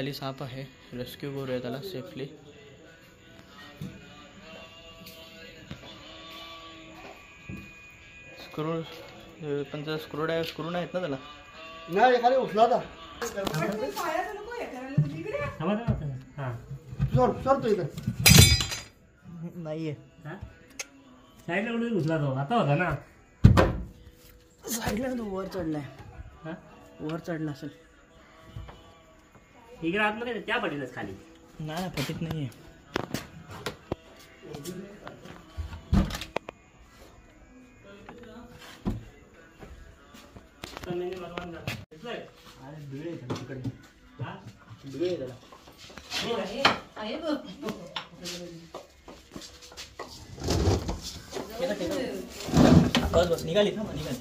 खाली साप आहे, रेस्क्यू करूया त्याला सेफली. स्क्रू पण त्याचा स्क्रू नाही आहेत ना त्याला. नाही एखादी उचला होता. सर तो इथं नाहीये. साईडला कुठे उचला तो आता होता ना. साईडला तो वर चढलाय. वर चढला असेल. इकडे आतमध्ये त्या पटीलच खाली. नाही पटीत नाहीये. बस निघाली ना निघाली.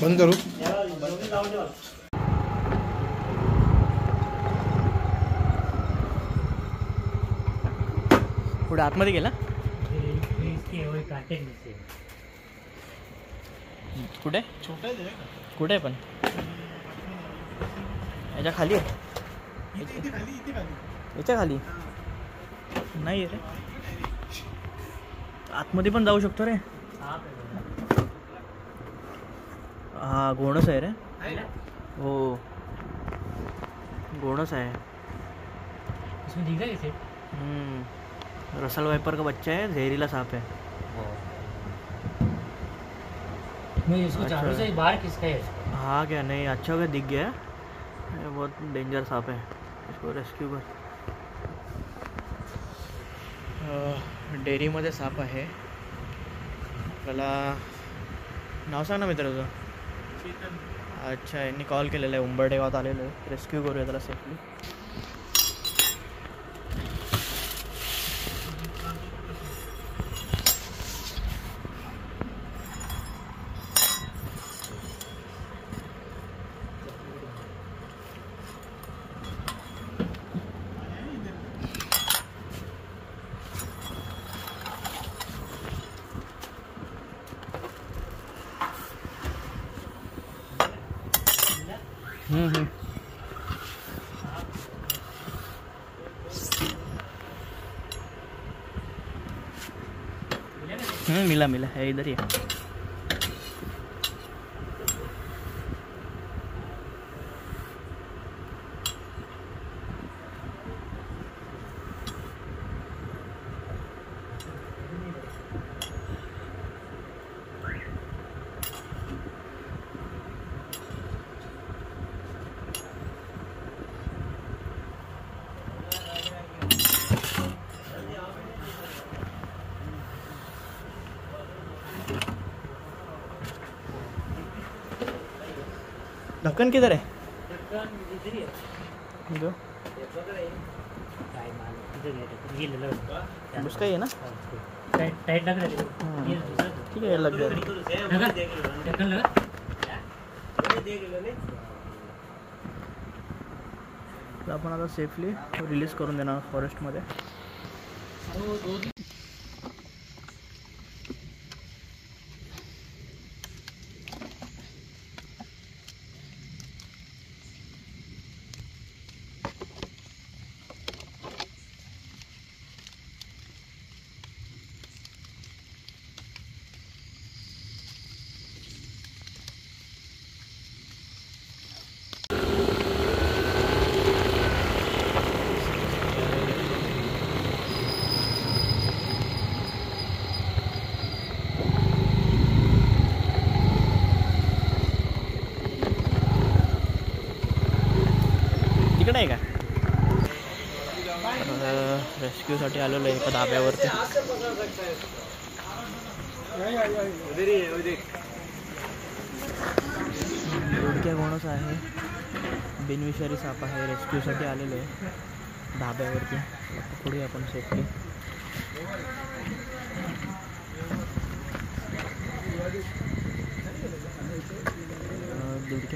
बंद करू. पुढे आतमध्ये गेला. कुठे कुठे पण याच्या खाली आहे. याच्या खाली नाही रे. आतमध्ये पण जाऊ शकतो रे. हा घोणस आहे रे. हो घोणस आहे. रसल वाइपर का बच्चा है, जहरीला सांप है. नहीं इसको चारों से बाहर किसका है? हाँ क्या नहीं अच्छा हो गया दिख गया. बहुत डेंजर सांप है, इसको रेस्क्यू कर. डेअरीमध्ये साप आहे. त्याला नाव सांग ना मित्र तुझं. अच्छा यांनी कॉल केलेला आहे. उंबरठे गावात आलेलं आहे. रेस्क्यू करूया त्याला सेफली. मिला है इधर ही. ढक्कन किधर है? जो उसका ही है ना. टाइट लग रहा है. ठीक है लग गया. तर आपण आता सेफली रिलीज करून देणार फॉरेस्टमध्ये. तिकडे आहे का? रेस्क्यूसाठी आलेलो आहे एका धाब्यावरती. उडक्या घोणस आहे, बिनविषारी साप आहे. रेस्क्यूसाठी आलेलो आहे धाब्यावरती. पुढे आपण सेफली.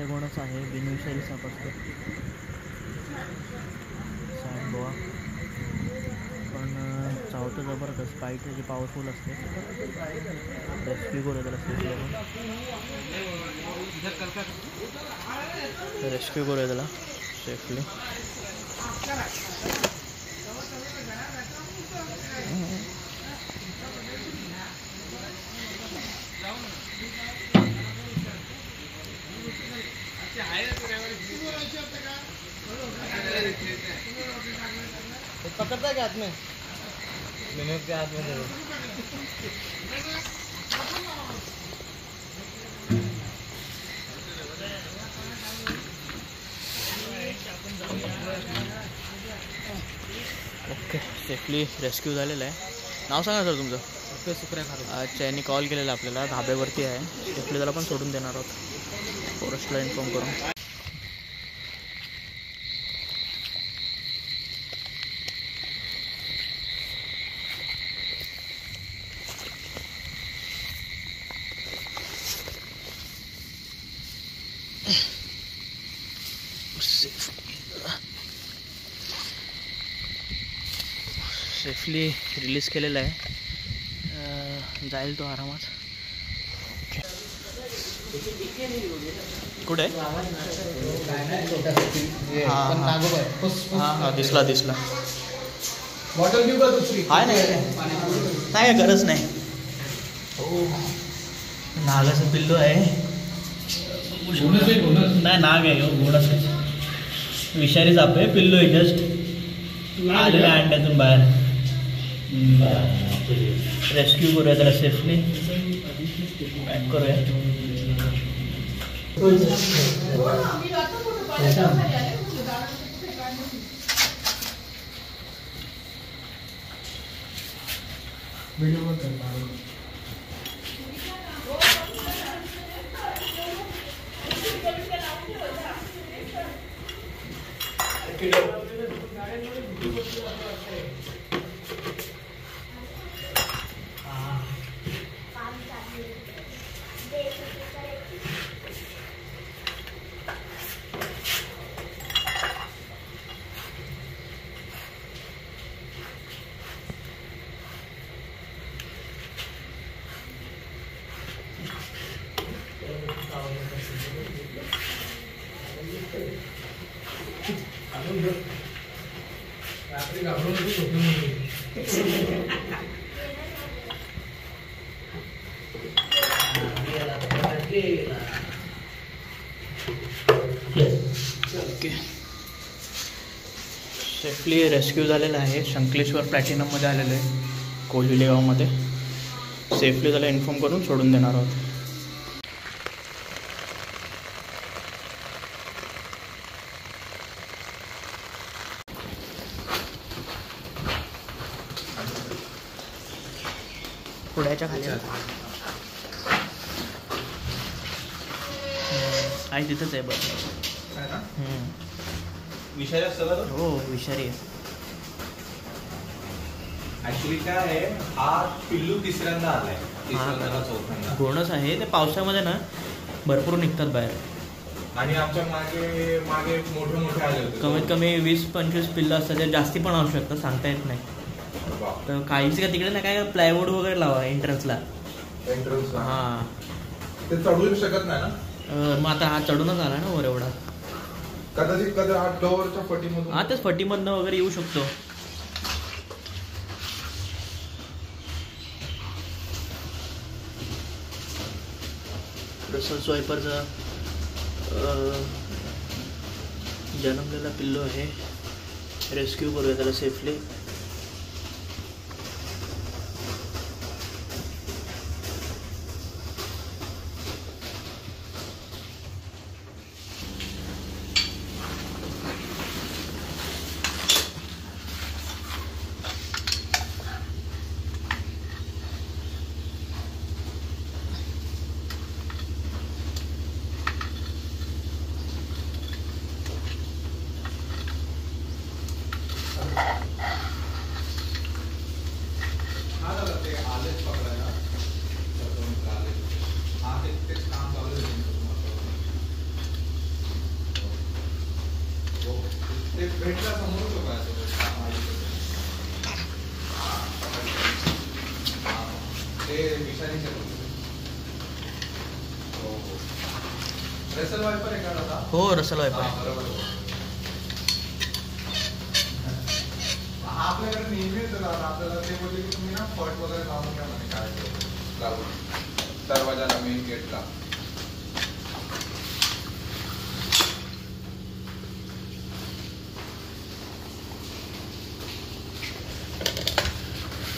गोणच आहे, बिनविषारी साप असतो सँडबोआ, पण चावतो जबरदस्त, बाईट त्याची पॉवरफुल असते. रेस्क्यू करू त्याला सेफली आपण, रेस्क्यू करूया त्याला सेफली. पकड़ता है क्या हाथ में? विनोद के हाथ में दे दो. ओके, सेफली रेस्क्यू झालेलं आहे. नाव सांगा सर तुमचं? अच्छा, यांनी कॉल केलेला आपल्याला, धाब्यावरती आहे. सेफली त्याला पण सोडून देणार आहोत फॉरेस्टला इन्फॉर्म करून. सेफली रिलीज केलेला आहे, जाईल तो आरामात. कुठे? हां हां, दिसला दिसला. बॉटल घेऊ का दुसरी? आहे नाही, गरज नाही. हो, नागाचं पिल्लू आहे. नाही, नाग आहे, घोडच आहे. विषारी साप आहे, पिल्लू आहे जस्ट आलेल्या अंड्यातून बाहेर. रेस्क्यू करूया त्याला सेफली, पॅक करूया. ओके, सेफली रेस्क्यू झालेला आहे. शंकलेश्वर प्लॅटिनममध्ये आलेलं आहे, कोल्हिली गावामध्ये. सेफली त्याला इन्फॉर्म करून सोडून देणार आहोत. पुढ्याच्या खाली आहे, तिथंच आहे बस. विषारी असतं का? हो, विषारी आहे. ऍक्च्युली काय आहे, हा पिल्लू तिसऱ्यांदा आलाय, चौथ्यांदा. घोणच आहे ते, पावसामध्ये ना भरपूर निघतात बाहेर. आणि आमच्या मागे मागे मोठे मोठे आले होते, कमीत कमी 20-25 पिल्लं असतात, ते जास्ती पण असू शकतात, सांगता येत नाही. तर काहीच का तिकडे ना काय प्लायवूड वगैरे लावा एंट्रन्सला. हां, ते चढू शकत नाही ना. मग आता हा चढूनच आला ना वर एवढा, कदाचित डोअरच्या फटीमधून. हा, तेच फटीमधनं वगैरे येऊ शकतो. रसल स्वायपरचा जन्मलेला पिल्लू आहे. रेस्क्यू करूया त्याला सेफली. नाही शकत. हो हो. रेसल वायपर आहे का दादा? हो रसल वायपर हा, बरोबर. आपल्याकडे नेहमी येतं दादा, आपल्याला ते बोलले की तुम्ही ना फट वगैरे लावून घ्या म्हणे काय लागून दरवाजाला मेन गेटला.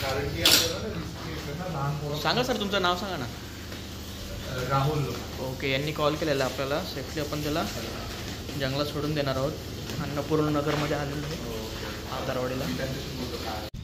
कारण की आपल्याला ना रिस्की येतं ना लहान पोरं. सांगा सर तुमचं नाव सांगा ना. राहुल. ओके यांनी कॉल केलेला आपल्याला. सेफली आपण त्याला जंगलात सोडून देणार आहोत. अन्नपूर्ण नगरमध्ये आलेलो आहे ओके. आधारवाडीला. मी त्यांच्याशी बोलतो काय